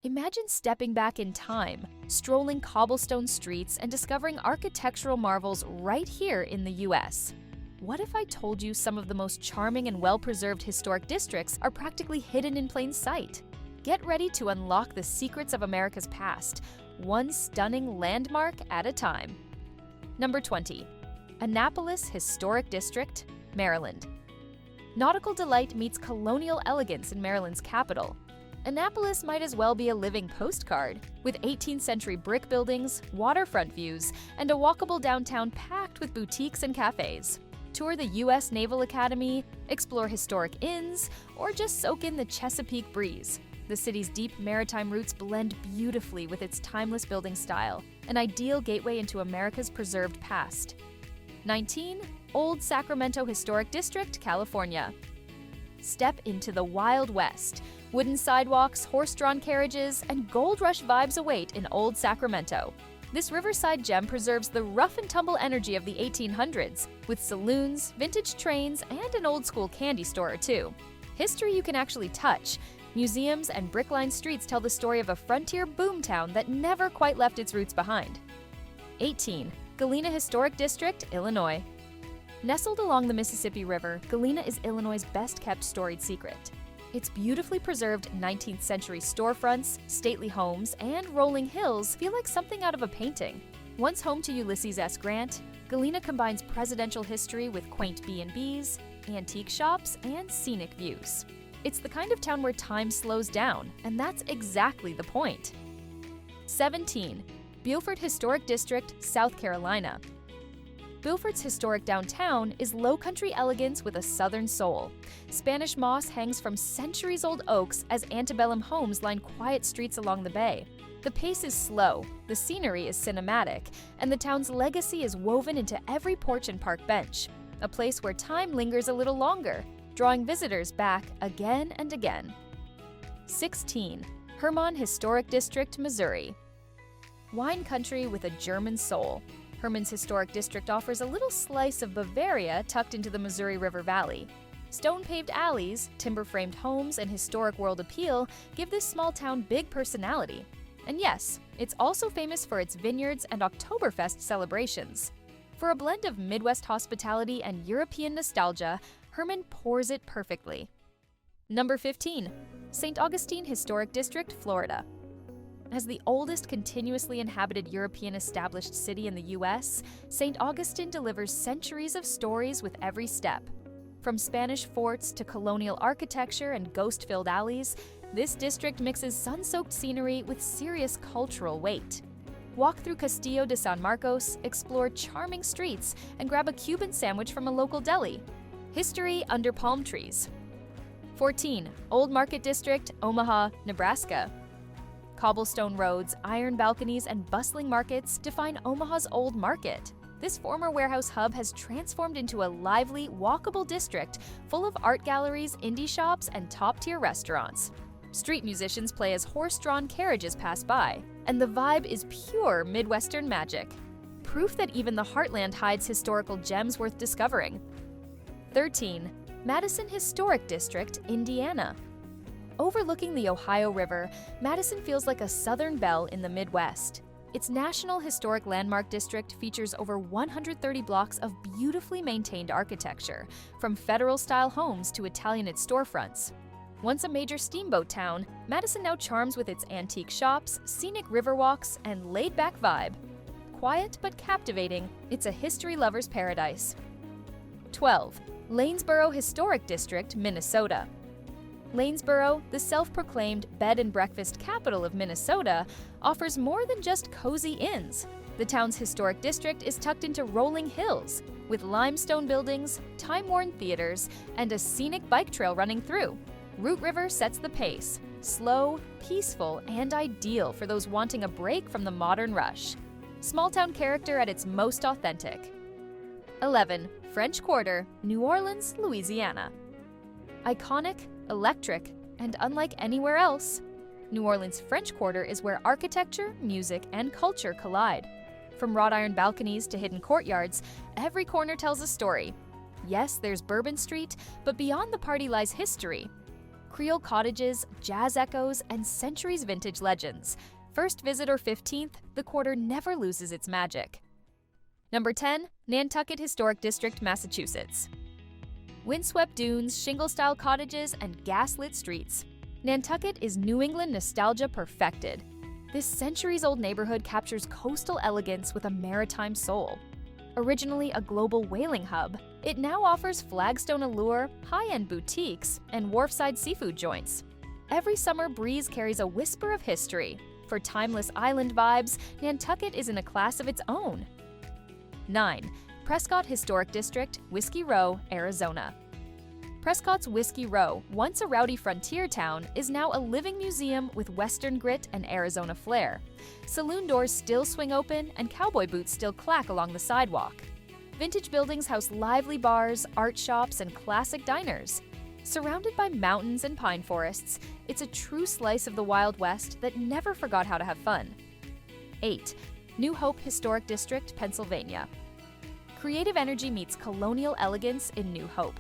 Imagine stepping back in time, strolling cobblestone streets and discovering architectural marvels right here in the US. What if I told you some of the most charming and well-preserved historic districts are practically hidden in plain sight? Get ready to unlock the secrets of America's past, one stunning landmark at a time. Number 20. Annapolis Historic District, Maryland. Nautical delight meets colonial elegance in Maryland's capital. Annapolis might as well be a living postcard, with 18th century brick buildings, waterfront views, and a walkable downtown packed with boutiques and cafes. Tour the U.S. Naval Academy, explore historic inns, or just soak in the Chesapeake breeze. The city's deep maritime roots blend beautifully with its timeless building style, an ideal gateway into America's preserved past. 19. Old Sacramento Historic District, California. Step into the Wild West. Wooden sidewalks, horse-drawn carriages, and gold rush vibes await in Old Sacramento. This riverside gem preserves the rough-and-tumble energy of the 1800s, with saloons, vintage trains, and an old-school candy store or two. History you can actually touch. Museums and brick-lined streets tell the story of a frontier boomtown that never quite left its roots behind. 18. Galena Historic District, Illinois. Nestled along the Mississippi River, Galena is Illinois' best-kept storied secret. Its beautifully preserved 19th century storefronts, stately homes, and rolling hills feel like something out of a painting. Once home to Ulysses S. Grant, Galena combines presidential history with quaint B&Bs, antique shops, and scenic views. It's the kind of town where time slows down, and that's exactly the point. 17. Beaufort Historic District, South Carolina. Beaufort's historic downtown is low-country elegance with a southern soul. Spanish moss hangs from centuries-old oaks as antebellum homes line quiet streets along the bay. The pace is slow, the scenery is cinematic, and the town's legacy is woven into every porch and park bench, a place where time lingers a little longer, drawing visitors back again and again. 16. Hermann Historic District, Missouri. Wine country with a German soul. Hermann's Historic District offers a little slice of Bavaria tucked into the Missouri River Valley. Stone-paved alleys, timber-framed homes, and historic world appeal give this small town big personality. And yes, it's also famous for its vineyards and Oktoberfest celebrations. For a blend of Midwest hospitality and European nostalgia, Hermann pours it perfectly. Number 15. St. Augustine Historic District, Florida. As the oldest continuously inhabited European established city in the U.S., St. Augustine delivers centuries of stories with every step. From Spanish forts to colonial architecture and ghost-filled alleys, this district mixes sun-soaked scenery with serious cultural weight. Walk through Castillo de San Marcos, explore charming streets, and grab a Cuban sandwich from a local deli. History under palm trees. 14. Old Market District, Omaha, Nebraska. Cobblestone roads, iron balconies, and bustling markets define Omaha's Old Market. This former warehouse hub has transformed into a lively, walkable district full of art galleries, indie shops, and top-tier restaurants. Street musicians play as horse-drawn carriages pass by, and the vibe is pure Midwestern magic. Proof that even the heartland hides historical gems worth discovering. 13. Madison Historic District, Indiana. Overlooking the Ohio River, Madison feels like a southern belle in the Midwest. Its National Historic Landmark District features over 130 blocks of beautifully maintained architecture, from federal-style homes to Italianate storefronts. Once a major steamboat town, Madison now charms with its antique shops, scenic riverwalks, and laid-back vibe. Quiet but captivating, it's a history lover's paradise. 12. Lanesboro Historic District, Minnesota. Lanesboro, the self-proclaimed bed and breakfast capital of Minnesota, offers more than just cozy inns. The town's historic district is tucked into rolling hills, with limestone buildings, time-worn theaters, and a scenic bike trail running through. Root River sets the pace, slow, peaceful, and ideal for those wanting a break from the modern rush. Small-town character at its most authentic. 11. French Quarter, New Orleans, Louisiana. Iconic, electric, and unlike anywhere else, New Orleans' French Quarter is where architecture, music, and culture collide. From wrought iron balconies to hidden courtyards, every corner tells a story. Yes, there's Bourbon Street, but beyond the party lies history. Creole cottages, jazz echoes, and centuries vintage legends. First visit or 15th, the quarter never loses its magic. Number 10, Nantucket Historic District, Massachusetts. Windswept dunes, shingle-style cottages, and gas-lit streets. Nantucket is New England nostalgia perfected. This centuries-old neighborhood captures coastal elegance with a maritime soul. Originally a global whaling hub, it now offers flagstone allure, high-end boutiques, and wharfside seafood joints. Every summer breeze carries a whisper of history. For timeless island vibes, Nantucket is in a class of its own. 9. Prescott Historic District, Whiskey Row, Arizona. Prescott's Whiskey Row, once a rowdy frontier town, is now a living museum with Western grit and Arizona flair. Saloon doors still swing open and cowboy boots still clack along the sidewalk. Vintage buildings house lively bars, art shops, and classic diners. Surrounded by mountains and pine forests, it's a true slice of the Wild West that never forgot how to have fun. 8. New Hope Historic District, Pennsylvania. Creative energy meets colonial elegance in New Hope.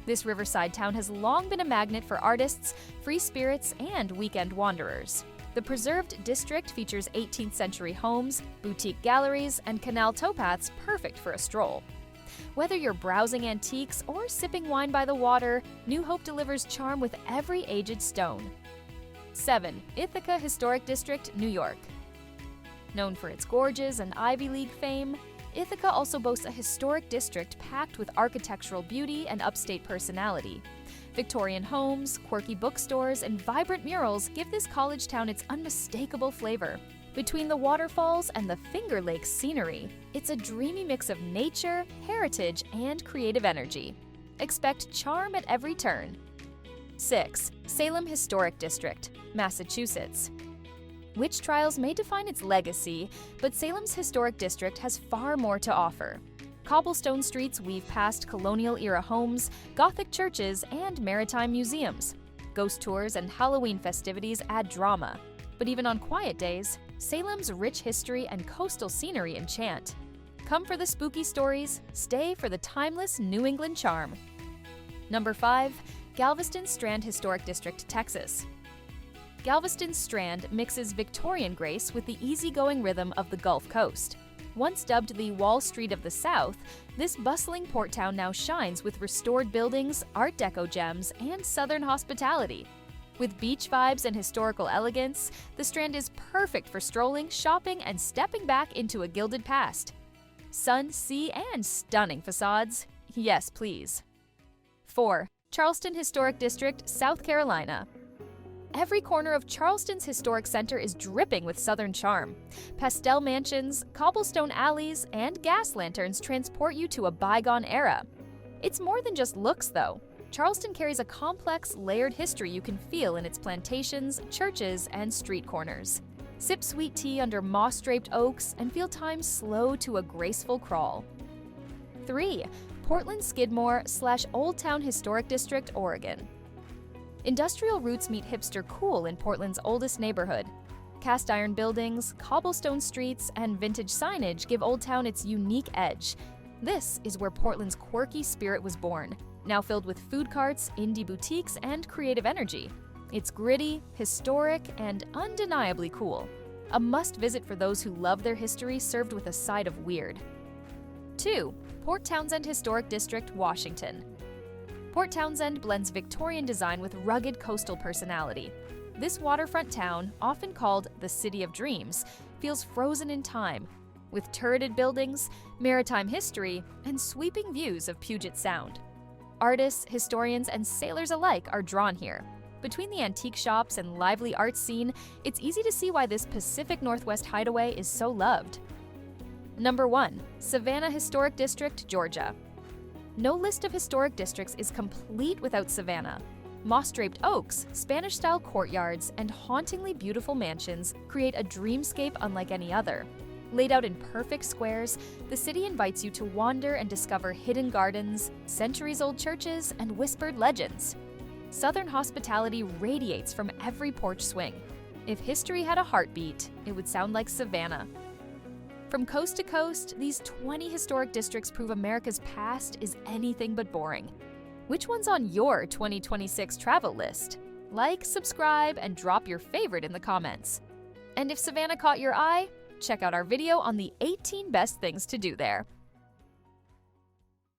This riverside town has long been a magnet for artists, free spirits, and weekend wanderers. The preserved district features 18th century homes, boutique galleries, and canal towpaths perfect for a stroll. Whether you're browsing antiques or sipping wine by the water, New Hope delivers charm with every aged stone. 7. Ithaca Historic District, New York. Known for its gorges and Ivy League fame, Ithaca also boasts a historic district packed with architectural beauty and upstate personality. Victorian homes, quirky bookstores, and vibrant murals give this college town its unmistakable flavor. Between the waterfalls and the Finger Lakes scenery, it's a dreamy mix of nature, heritage, and creative energy. Expect charm at every turn. 6. Salem Historic District, Massachusetts. Witch trials may define its legacy, but Salem's historic district has far more to offer. Cobblestone streets weave past colonial-era homes, Gothic churches, and maritime museums. Ghost tours and Halloween festivities add drama. But even on quiet days, Salem's rich history and coastal scenery enchant. Come for the spooky stories, stay for the timeless New England charm. Number 5. Galveston Strand Historic District, Texas. Galveston's Strand mixes Victorian grace with the easygoing rhythm of the Gulf Coast. Once dubbed the Wall Street of the South, this bustling port town now shines with restored buildings, Art Deco gems, and Southern hospitality. With beach vibes and historical elegance, the Strand is perfect for strolling, shopping, and stepping back into a gilded past. Sun, sea, and stunning facades. Yes, please. 4. Charleston Historic District, South Carolina. Every corner of Charleston's historic center is dripping with Southern charm. Pastel mansions, cobblestone alleys, and gas lanterns transport you to a bygone era. It's more than just looks, though. Charleston carries a complex, layered history you can feel in its plantations, churches, and street corners. Sip sweet tea under moss-draped oaks and feel time slow to a graceful crawl. 3. Portland Skidmore/Old Town Historic District, Oregon. Industrial roots meet hipster cool in Portland's oldest neighborhood. Cast iron buildings, cobblestone streets, and vintage signage give Old Town its unique edge. This is where Portland's quirky spirit was born, now filled with food carts, indie boutiques, and creative energy. It's gritty, historic, and undeniably cool. A must-visit for those who love their history served with a side of weird. 2. Port Townsend Historic District, Washington. Port Townsend blends Victorian design with rugged coastal personality. This waterfront town, often called the City of Dreams, feels frozen in time, with turreted buildings, maritime history, and sweeping views of Puget Sound. Artists, historians, and sailors alike are drawn here. Between the antique shops and lively art scene, it's easy to see why this Pacific Northwest hideaway is so loved. Number 1. Savannah Historic District, Georgia. No list of historic districts is complete without Savannah. Moss-draped oaks, Spanish-style courtyards, and hauntingly beautiful mansions create a dreamscape unlike any other. Laid out in perfect squares, the city invites you to wander and discover hidden gardens, centuries-old churches, and whispered legends. Southern hospitality radiates from every porch swing. If history had a heartbeat, it would sound like Savannah. From coast to coast, these 20 historic districts prove America's past is anything but boring. Which one's on your 2026 travel list? Like, subscribe, and drop your favorite in the comments. And if Savannah caught your eye, check out our video on the 18 best things to do there.